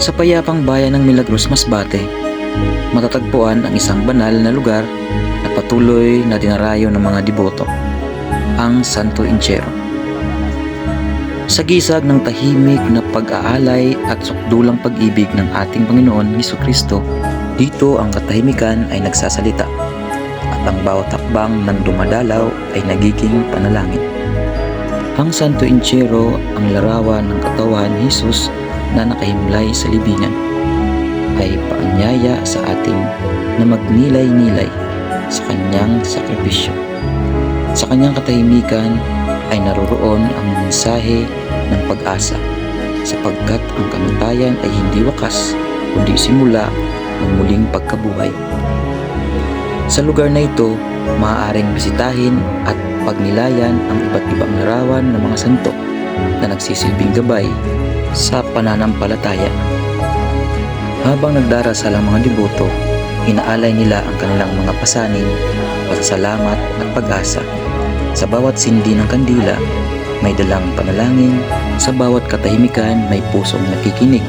Sa payapang bayan ng Milagros, Masbate, matatagpuan ang isang banal na lugar na patuloy na dinarayo ng mga deboto, ang Santo Entierro. Sa gisag ng tahimik na pag-aalay at sukdulang pag-ibig ng ating Panginoon Hesukristo, dito ang katahimikan ay nagsasalita at ang bawat hakbang ng dumadalaw ay nagiging panalangin. Ang Santo Entierro ang larawan ng katawan ni Jesus na nakahimlay sa libingan, ay paanyaya sa ating na magnilay-nilay sa kanyang sakripisyo. Sa kanyang katahimikan ay naroroon ang mensahe ng pag-asa, sapagkat ang kamatayan ay hindi wakas kundi simula ng muling pagkabuhay. Sa lugar na ito, maaaring bisitahin at pagnilayan ang iba't ibang larawan ng mga santo na nagsisilbing gabay sa pananampalataya. Habang nagdarasal ang mga deboto, inaalay nila ang kanilang mga pasanin, pasasalamat at pag-asa. Sa bawat sindi ng kandila, may dalang panalangin. Sa bawat katahimikan, may pusong nakikinig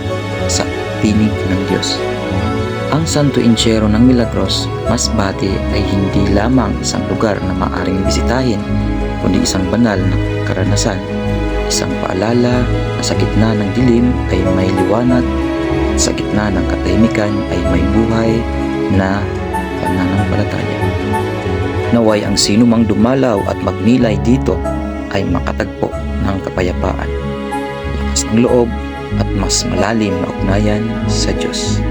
sa tinig ng Diyos. Ang Santo Entierro ng Milagros, Masbate ay hindi lamang isang lugar na maaaring bisitahin, kundi isang banal na karanasan. Isang paalala na sa gitna ng dilim ay may liwanag, at sa gitna ng katahimikan ay may buhay na pananampalataya. Naway ang sino mang dumalaw at magnilay dito ay makatagpo ng kapayapaan, lakas ng loob at mas malalim na ugnayan sa Diyos.